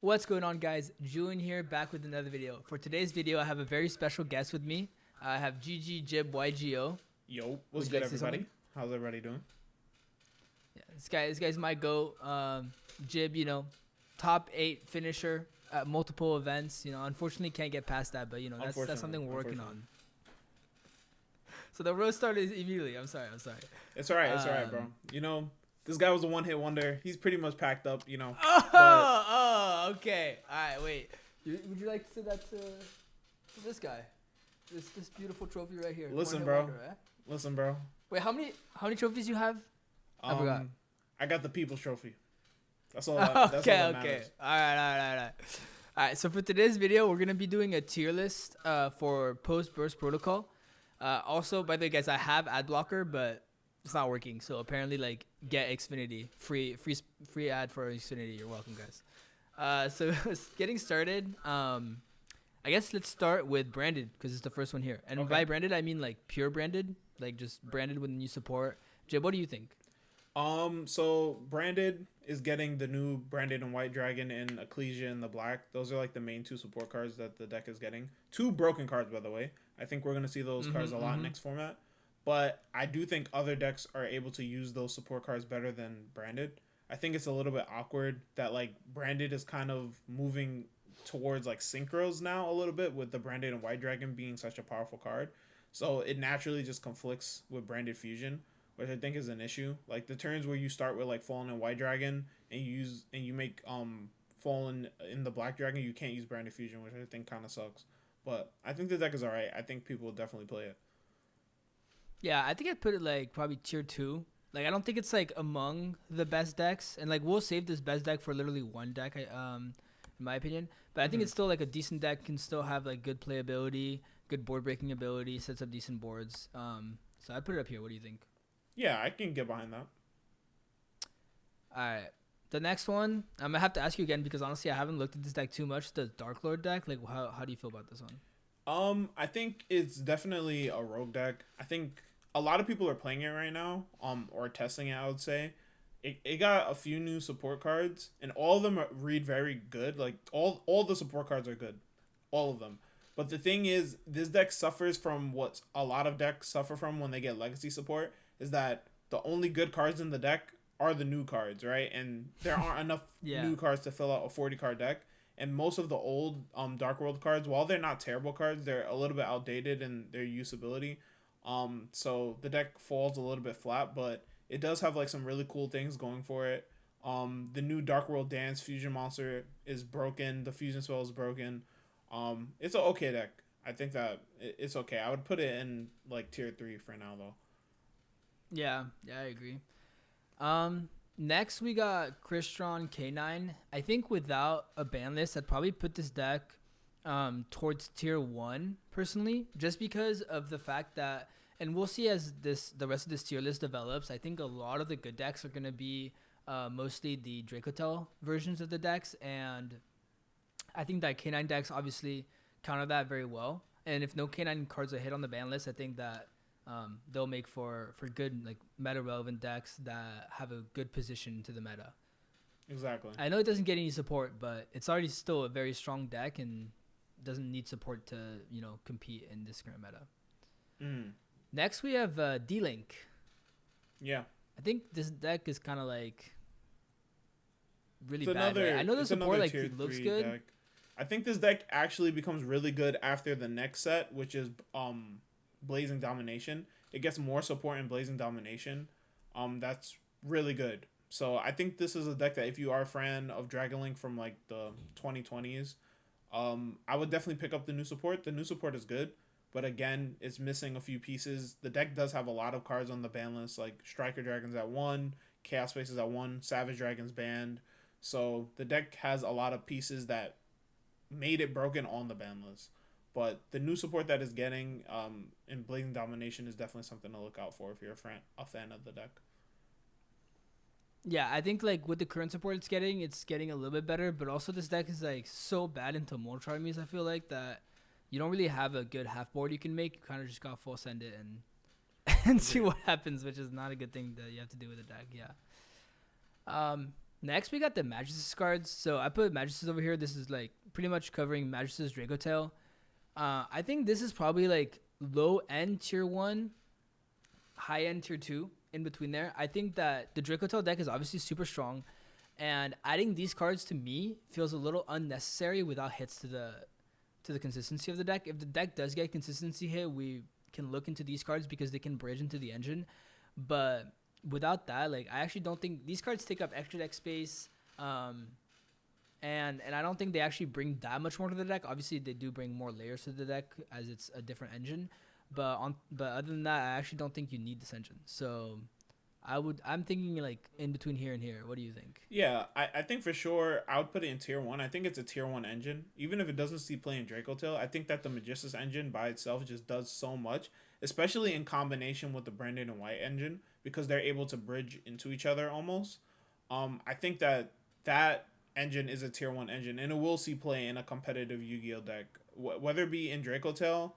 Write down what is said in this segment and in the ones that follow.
What's going on, guys? Julian here, back with another video. For today's video, I have a very special guest with me. I have GG Jib YGO. Yo, Would what's you good, like to say everybody? something? How's everybody doing? Yeah, this guy's my goat. Jib, top 8 finisher at multiple events. Unfortunately can't get past that, but that's something we're working on. So the roast started immediately. I'm sorry. It's all right. It's all right, bro. This guy was a one-hit wonder. He's pretty much packed up, Oh, okay. All right, wait. Would you like to say that to this guy? This beautiful trophy right here. Listen, One-hit bro. wonder, eh? Listen, bro. Wait, how many trophies you have? I forgot. I got the People's Trophy. That's all. That's all that matters. All right. So for today's video, we're gonna be doing a tier list for post burst protocol. Also, by the way, guys, I have ad blocker, but it's not working. So apparently, get Xfinity free ad for Xfinity. You're welcome, guys. So getting started. I guess let's start with branded because it's the first one here. And by branded, I mean pure branded, just branded with new support. Jay, what do you think? So branded is getting the new branded and white dragon and Ecclesia in the black. Those are the main 2 support cards that the deck is getting. 2 broken cards, by the way. I think we're gonna see those cards a lot next format. But I do think other decks are able to use those support cards better than branded. I think it's a little bit awkward that branded is kind of moving towards synchros now a little bit with the branded and white dragon being such a powerful card. So it naturally just conflicts with branded fusion, which I think is an issue. The turns where you start with Fallen and White Dragon and you make Fallen in the Black Dragon, you can't use branded fusion, which I think kind of sucks. But I think the deck is alright. I think people will definitely play it. Yeah, I think I'd put it probably tier 2. I don't think it's among the best decks, and we'll save this best deck for literally one deck, in my opinion. But I think it's still a decent deck, can still have good playability, good board breaking ability, sets up decent boards. So I put it up here. What do you think? Yeah, I can get behind that. All right. The next one, I'm gonna have to ask you again because honestly I haven't looked at this deck too much. The Dark Lord deck, how do you feel about this one? I think it's definitely a rogue deck. I think a lot of people are playing it right now, or testing it, I would say. It got a few new support cards, and all of them read very good. All the support cards are good. All of them. But the thing is, this deck suffers from what a lot of decks suffer from when they get legacy support, is that the only good cards in the deck are the new cards, right? And there aren't enough new cards to fill out a 40-card deck. And most of the old Dark World cards, while they're not terrible cards, they're a little bit outdated in their usability. So the deck falls a little bit flat, but it does have some really cool things going for it. The new Dark World Dance fusion monster is broken. The fusion spell is broken. It's an okay deck. I think that it's okay. I would put it in tier 3 for now though. Yeah, I agree. Next we got Crystron K9. I think without a ban list, I'd probably put this deck towards tier 1 personally, just because of the fact that, and we'll see as the rest of this tier list develops, I think a lot of the good decks are going to be mostly the Draco versions of the decks, and I think that K9 decks obviously counter that very well. And if no K9 cards are hit on the ban list, I think that they'll make for good meta relevant decks that have a good position to the meta. Exactly. I know it doesn't get any support, but it's already still a very strong deck and doesn't need support to compete in this current meta. Next we have D-Link. Yeah. I think this deck is kind of really bad. Right? I know the support it looks good. Deck. I think this deck actually becomes really good after the next set, which is Blazing Domination. It gets more support in Blazing Domination. That's really good. So I think this is a deck that if you are a fan of Dragon Link from the 2020s, I would definitely pick up the new support. The new support is good, but again, it's missing a few pieces. The deck does have a lot of cards on the ban list, like Striker Dragons at 1, Chaos Spaces at 1, Savage Dragons banned. So the deck has a lot of pieces that made it broken on the ban list. But the new support that it's getting in Blazing Domination is definitely something to look out for if you're a fan of the deck. Yeah, I think with the current support it's getting a little bit better, but also this deck is so bad into Molotov armies, I feel that you don't really have a good half board you can make. You kind of just got full send it and see what happens, which is not a good thing that you have to do with the deck. Yeah. Next, we got the Magisus cards. So I put Magisus over here. This is like pretty much covering Magisus Draco Tail. I think this is probably like low end tier 1, high end tier 2 in between there. I think that the Draco Tail deck is obviously super strong, and adding these cards to me feels a little unnecessary without hits to the consistency of the deck. If the deck does get consistency hit, we can look into these cards because they can bridge into the engine. But without that, like, I actually don't think these cards take up extra deck space. And I don't think they actually bring that much more to the deck. Obviously, they do bring more layers to the deck as it's a different engine. But other than that, I actually don't think you need this engine. So I'm thinking like in between here and here. What do you think? Yeah, I think for sure I would put it in tier 1. I think it's a tier 1 engine. Even if it doesn't see play in Draco Tail, I think that the Magisus engine by itself just does so much, especially in combination with the Branded and White engine, because they're able to bridge into each other almost. I think that engine is a tier 1 engine, and it will see play in a competitive Yu-Gi-Oh deck. Whether it be in Draco Tail,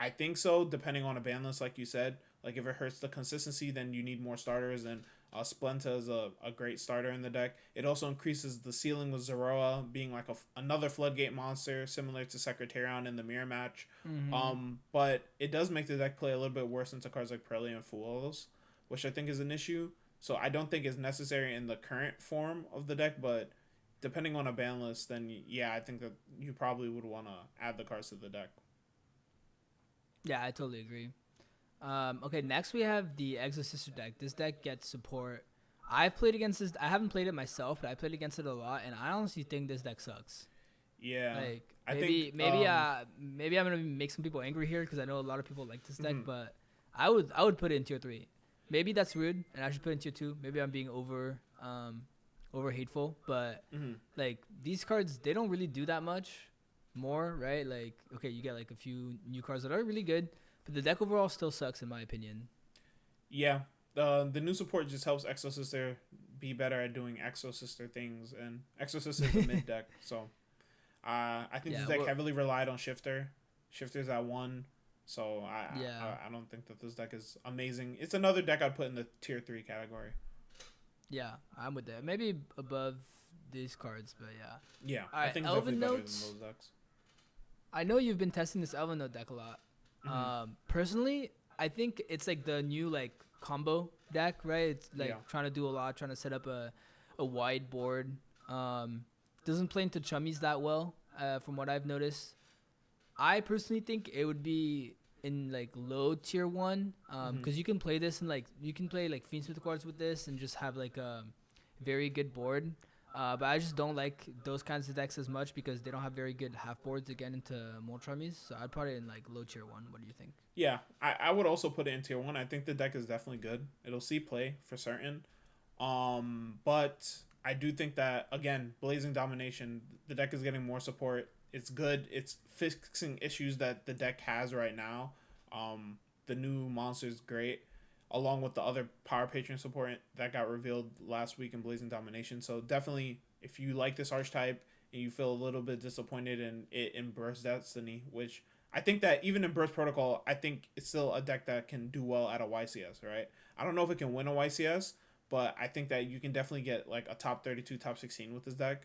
I think so, depending on a ban list, like you said. Like, if it hurts the consistency, then you need more starters, and Splenta is a great starter in the deck. It also increases the ceiling with Zoroa being like another floodgate monster, similar to Secretarion in the mirror match. Mm-hmm. But it does make the deck play a little bit worse into cards like Prelia and Fuelos, which I think is an issue. So I don't think it's necessary in the current form of the deck, but depending on a ban list, then yeah, I think that you probably would want to add the cards to the deck. Yeah, I totally agree. Okay, next we have the Exosister deck. This deck gets support. I've played against this. I haven't played it myself, but I played against it a lot, and I honestly think this deck sucks. Yeah, Like I maybe think, maybe I'm gonna make some people angry here because I know a lot of people like this deck, but I would put it in tier 3. Maybe that's rude, and I should put it in tier 2. Maybe I'm being over hateful, but like these cards, they don't really do that much more, right? Like, okay, you get like a few new cards that are really good, but the deck overall still sucks in my opinion. Yeah, the new support just helps Exosister be better at doing Exosister things, and Exosister is a mid deck, so I think this deck heavily relied on Shifter. Shifter's at 1, so I don't think that this deck is amazing. It's another deck I'd put in the tier 3 category. Yeah, I'm with that. Maybe above these cards, but yeah. Yeah, right, I think it's definitely better than those decks. I know you've been testing this Elven Note deck a lot. Personally, I think it's like the new like combo deck, right? It's like trying to do a lot, trying to set up a wide board. Doesn't play into chummies that well, from what I've noticed. I personally think it would be in like low tier 1, because you can play this and like you can play like Fiendsmith cards with this and just have like a very good board. But I just don't like those kinds of decks as much because they don't have very good half boards to get into Moltramis. So I'd put it in like low tier 1. What do you think? Yeah, I would also put it in tier 1. I think the deck is definitely good. It'll see play for certain. But I do think that, again, Blazing Domination, the deck is getting more support. It's good. It's fixing issues that the deck has right now. The new monster is great, along with the other Power Patron support that got revealed last week in Blazing Domination. So definitely, if you like this archetype and you feel a little bit disappointed in Burst Destiny, which I think that even in Burst Protocol, I think it's still a deck that can do well at a YCS, right? I don't know if it can win a YCS, but I think that you can definitely get like a top 32, top 16 with this deck.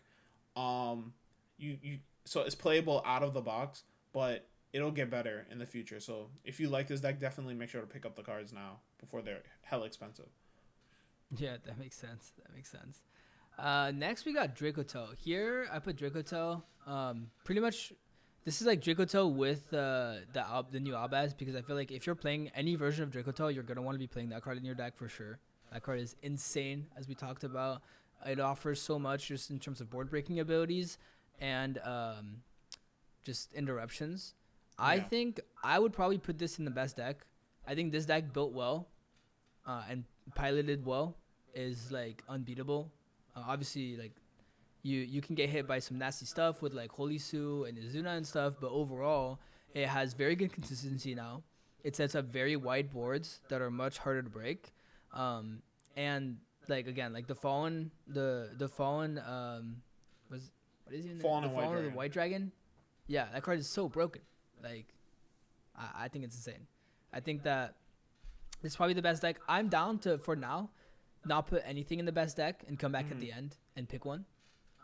So it's playable out of the box, but it'll get better in the future. So if you like this deck, definitely make sure to pick up the cards now before they're hella expensive. Yeah, that makes sense. Next we got Draco Tail. Here I put Draco Tail. Pretty much, this is like Draco Tail with the new Albaz, because I feel like if you're playing any version of Draco Tail, you're gonna want to be playing that card in your deck for sure. That card is insane, as we talked about. It offers so much just in terms of board breaking abilities and just interruptions. Yeah. I think I would probably put this in the best deck. I think this deck built well and piloted well is like unbeatable. Obviously, like you can get hit by some nasty stuff with like Holy Sue and Izuna and stuff, but overall it has very good consistency now. It sets up very wide boards that are much harder to break. And like again, like the fallen was what is it? Fallen the White Fallen of the Dragon. White Dragon. Yeah, that card is so broken. Like I think it's insane. I think that it's probably the best deck. I'm down to, for now, not put anything in the best deck and come back at the end and pick one.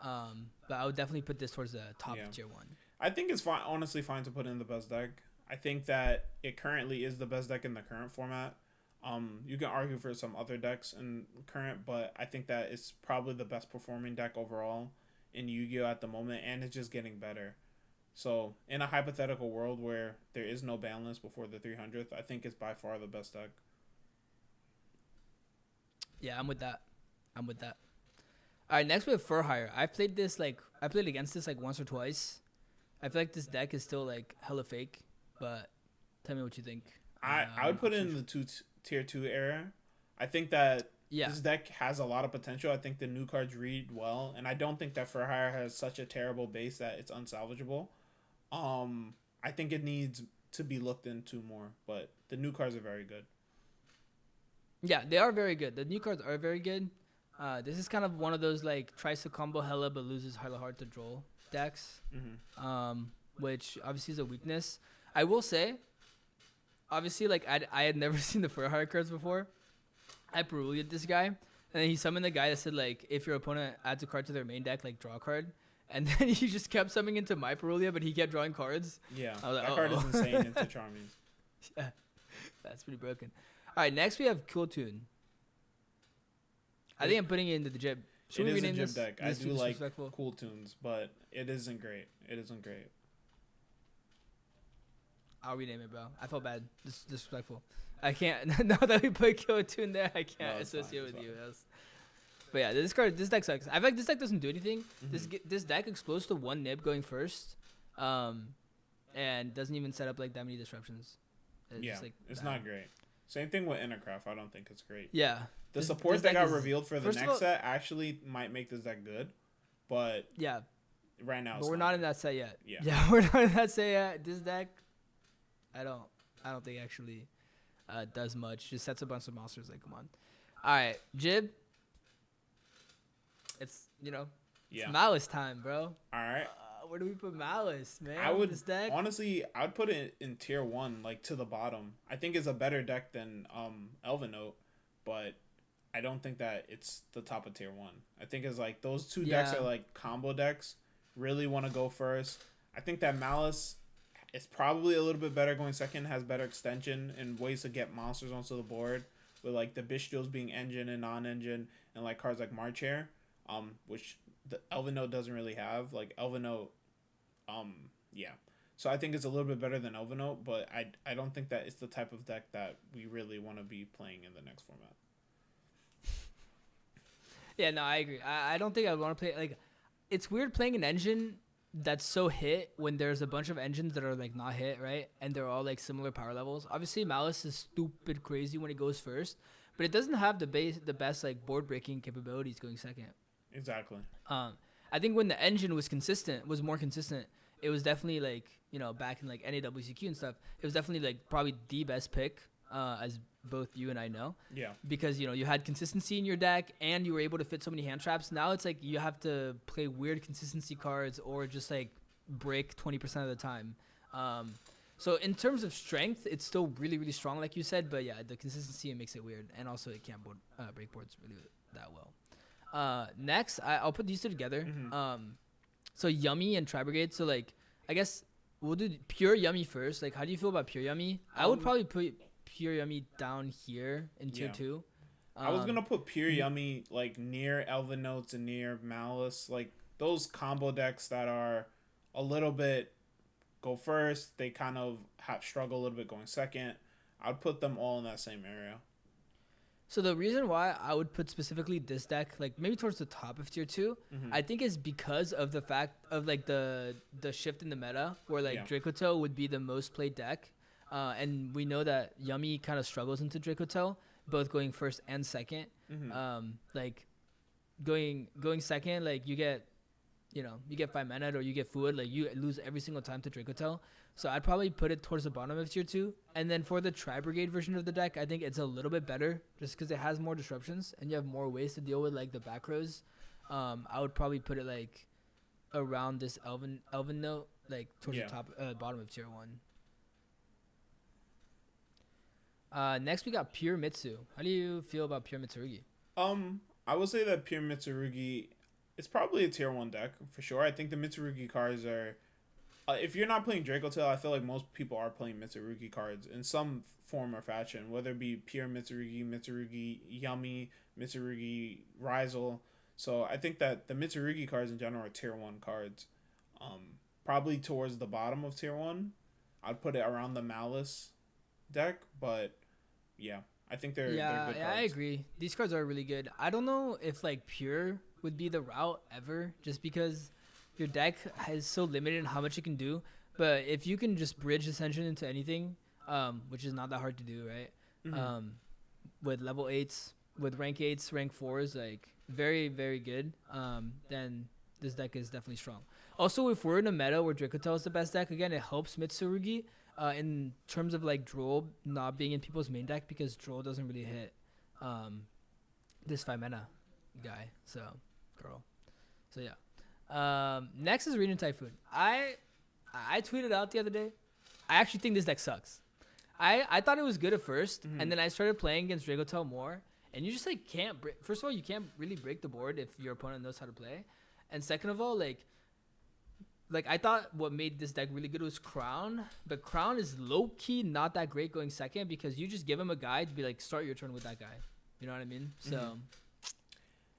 But I would definitely put this towards the top of tier 1. I think it's fine. Honestly, fine to put in the best deck. I think that it currently is the best deck in the current format. You can argue for some other decks in current, but I think that it's probably the best performing deck overall in Yu-Gi-Oh at the moment, and it's just getting better. So in a hypothetical world where there is no ban list before the 300th, I think it's by far the best deck. Yeah, I'm with that. All right, next we have Fur Hire. I played against this like once or twice. I feel like this deck is still like hella fake, but tell me what you think. I would put it in the tier 2 era. I think that this deck has a lot of potential. I think the new cards read well, and I don't think that Fur Hire has such a terrible base that it's unsalvageable. I think it needs to be looked into more, but the new cards are very good. Yeah, they are very good. The new cards are very good. This is kind of one of those like tries to combo hella but loses hella hard to draw decks, which obviously is a weakness. I will say, obviously, like I had never seen the Fur Hire cards before. I Perulia'd this guy, and then he summoned the guy that said like if your opponent adds a card to their main deck, like draw a card. And then he just kept summoning into my Perulia, but he kept drawing cards. Yeah, that card is insane into Charming. Yeah, that's pretty broken. All right, next we have Cool Tune. I think I'm putting it into the Jib. It is a Jib deck. I do like Cool Tunes, but it isn't great. I'll rename it, bro. I felt bad. Disrespectful. I can't. Now that we put Cool Tune there, I can't associate with you. But yeah, this deck sucks. I feel like this deck doesn't do anything. This deck explodes to 1 nib going first, and doesn't even set up like that many disruptions. It's not great. Same thing with Intercraft. I don't think it's great. Yeah. The support that got revealed for the next set actually might make this deck good, but yeah, right now we're not in that set yet. Yeah, we're not in that set yet. This deck, I don't think actually does much. Just sets a bunch of monsters. Like, come on. All right, Jib. It's it's Malice time, bro. All right. Where do we put Malice, man? This deck? Honestly, I would put it in tier 1, like to the bottom. I think it's a better deck than Elvenote, but I don't think that it's the top of tier 1. I think it's like those two decks are like combo decks. Really want to go first. I think that Malice is probably a little bit better going second. Has better extension and ways to get monsters onto the board, with like the Bishtios being engine and non-engine, and like cards like Marchair. Which the Elvenote doesn't really have. Like Elvenote, So I think it's a little bit better than Elvenote, but I don't think that it's the type of deck that we really want to be playing in the next format. Yeah, no, I agree. I don't think I want to play like. It's weird playing an engine that's so hit when there's a bunch of engines that are like not hit, right? And they're all like similar power levels. Obviously, Malice is stupid crazy when it goes first, but it doesn't have the best like board breaking capabilities going second. Exactly. I think when the engine was more consistent, it was definitely like, back in like NAWCQ and stuff, it was definitely like probably the best pick, as both you and I know. Yeah. Because, you had consistency in your deck and you were able to fit so many hand traps. Now it's like you have to play weird consistency cards or just like break 20% of the time. So in terms of strength, it's still really, really strong, like you said. But yeah, the consistency makes it weird. And also it can't break boards really that well. Next, I'll put these two together. So Yummy and Tri Brigade. So like, I guess we'll do Pure Yummy first. Like, how do you feel about Pure Yummy? I would probably put Pure Yummy down here in tier 2. I was gonna put Pure Yummy like near Elvenotes and near Malice, like those combo decks that are a little bit go first. They kind of struggle a little bit going second. I'd put them all in that same area. So the reason why I would put specifically this deck, like maybe towards the top of tier 2, I think is because of the fact of like the shift in the meta where like Draco would be the most played deck. And we know that Yummy kind of struggles into Draco, both going first and second. Like going second, like you get 5 mana or you get fluid, like you lose every single time to Draco. So I'd probably put it towards the bottom of tier 2. And then for the Tri Brigade version of the deck, I think it's a little bit better just because it has more disruptions and you have more ways to deal with like the back rows. I would probably put it like around this Elven note, like towards the top, bottom of tier 1. Next we got Pure Mitsu. How do you feel about Pure Mitsurugi? I would say that pure Mitsurugi is probably a tier 1 deck for sure. I think the Mitsurugi cards are. If you're not playing Draco Tail, I feel like most people are playing Mitsurugi cards in some form or fashion, whether it be pure Mitsurugi, Mitsurugi Yummy, Mitsurugi Rizal. So I think that the Mitsurugi cards in general are tier 1 cards. Probably towards the bottom of tier 1. I'd put it around the Malice deck, but yeah, I think they're good cards. I agree. These cards are really good. I don't know if like pure would be the route ever, just because your deck is so limited in how much it can do. But if you can just bridge Ascension into anything, which is not that hard to do, right? Mm-hmm. With level 8s, with rank 8s, rank 4s, like very, very good, then this deck is definitely strong. Also, if we're in a meta where Dracotel is the best deck, again, it helps Mitsurugi in terms of like Droll not being in people's main deck, because Droll doesn't really hit this 5 mana guy. So yeah. Next is Radiant Typhoon. I tweeted out the other day, I actually think this deck sucks. I thought it was good at first, and then I started playing against Dracotel more, and you just like can't break. First of all, you can't really break the board if your opponent knows how to play, and second of all, like I thought what made this deck really good was Crown, but Crown is low key not that great going second, because you just give him a guide to be like, start your turn with that guy. You know what I mean? So,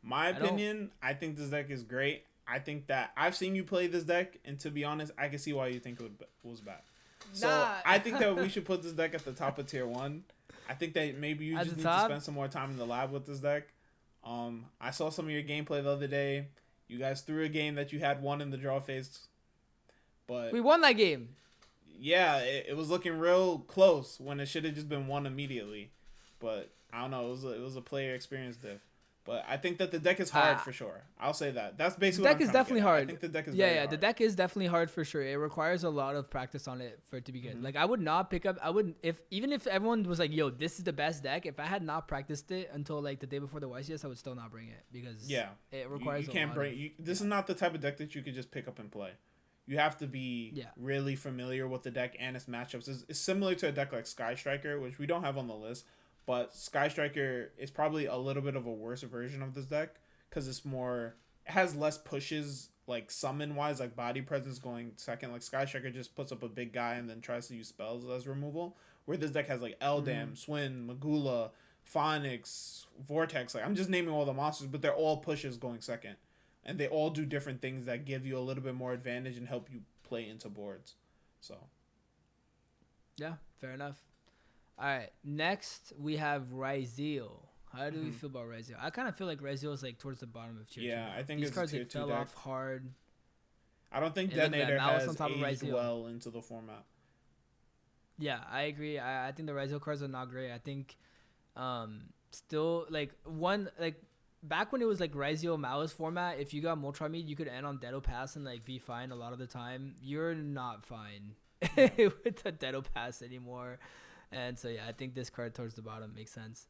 my opinion, I think this deck is great. I think that I've seen you play this deck, and to be honest, I can see why you think it was bad. So I think that we should put this deck at the top of tier 1. I think that maybe you just need to spend some more time in the lab with this deck. I saw some of your gameplay the other day. You guys threw a game that you had won in the draw phase, but we won that game. Yeah, it was looking real close when it should have just been won immediately. But I don't know. It was a player experience diff. But I think that the deck is hard for sure. I'll say that. That's basically the deck is definitely hard. I think the deck is hard. The deck is definitely hard for sure. It requires a lot of practice on it for it to be good. Like I would not pick up. I wouldn't even if everyone was like, "Yo, this is the best deck." If I had not practiced it until like the day before the YCS, I would still not bring it, because it requires. You can't bring. This is not the type of deck that you could just pick up and play. You have to be really familiar with the deck and its matchups. It's similar to a deck like Sky Striker, which we don't have on the list. But Sky Striker is probably a little bit of a worse version of this deck, because it has less pushes, like summon wise, like body presence going second. Like Sky Striker just puts up a big guy and then tries to use spells as removal, where this deck has like Eldam, Swin, Magula, Phonix, Vortex. Like I'm just naming all the monsters, but they're all pushes going second, and they all do different things that give you a little bit more advantage and help you play into boards. So yeah, fair enough. All right, next we have Ryzeal. How do we feel about Ryzeal? I kind of feel like Ryzeal is like towards the bottom of tier 2. Yeah, I think these it's cards tier like 2 fell deck. off hard. I don't think Detonator has aged well into the format. Yeah, I agree. I think the Ryzeal cards are not great. I think still like back when it was like Ryzeal Malice format, if you got Moltramid, you could end on Dedo Pass and like be fine a lot of the time. You're not fine with the Dedo Pass anymore. And so, yeah, I think this card towards the bottom makes sense.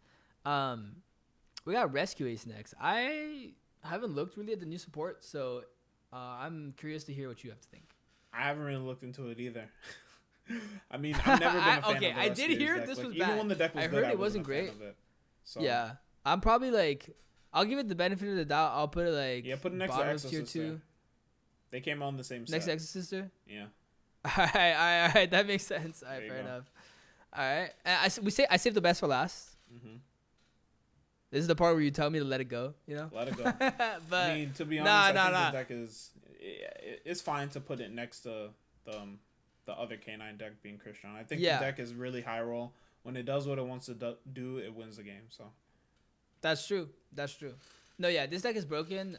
We got Rescue Ace next. I haven't looked really at the new support, so I'm curious to hear what you have to think. I haven't really looked into it either. I mean, I've never been a fan of the I did hear this was bad. Even when the deck was I good, heard it wasn't great. So. Yeah, I'm probably like, I'll give it the benefit of the doubt. I'll put it like put it next to Exosister. Tier 2. They came on the same set. Next to Exosister? Yeah. All right, that makes sense. All right, fair enough. All right, I saved the best for last. This is the part where you tell me to let it go. You know, let it go. But I mean, to be honest, I think the deck it's fine to put it next to the other K9 deck being Christian. I think the deck is really high roll. When it does what it wants to do, it wins the game. So that's true. No, yeah, this deck is broken.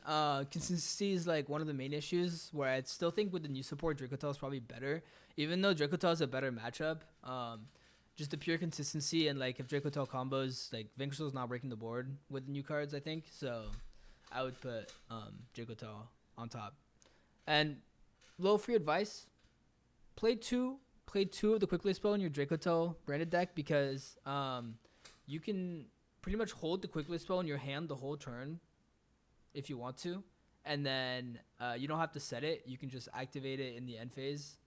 Consistency is like one of the main issues, where I still think with the new support, Dracotel is probably better. Even though Dracotel is a better matchup, just the pure consistency and like if Dracotel combos, like Vinxel's not breaking the board with the new cards, I think. So I would put Dracotel on top. And little free advice: play two of the quickly spell in your Dracotel branded deck, because you can pretty much hold the quickly spell in your hand the whole turn if you want to, and then you don't have to set it. You can just activate it in the end phase.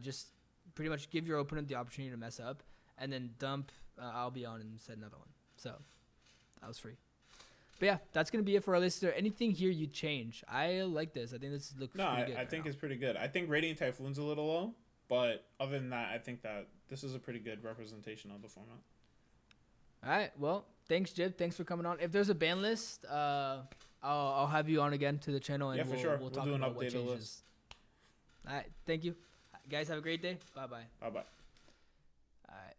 Just pretty much give your opponent the opportunity to mess up, and then dump Albion and set another one. So that was free. But yeah, that's gonna be it for our list. Is there anything here you change? I like this. I think this looks pretty good. I think it's pretty good. I think Radiant Typhoon's a little low, but other than that, I think that this is a pretty good representation of the format. All right. Well, thanks, Jib. Thanks for coming on. If there's a ban list, I'll have you on again to the channel, and for sure. We'll talk about what changes. List. All right. Thank you, guys. Have a great day. Bye bye. Bye bye. All right.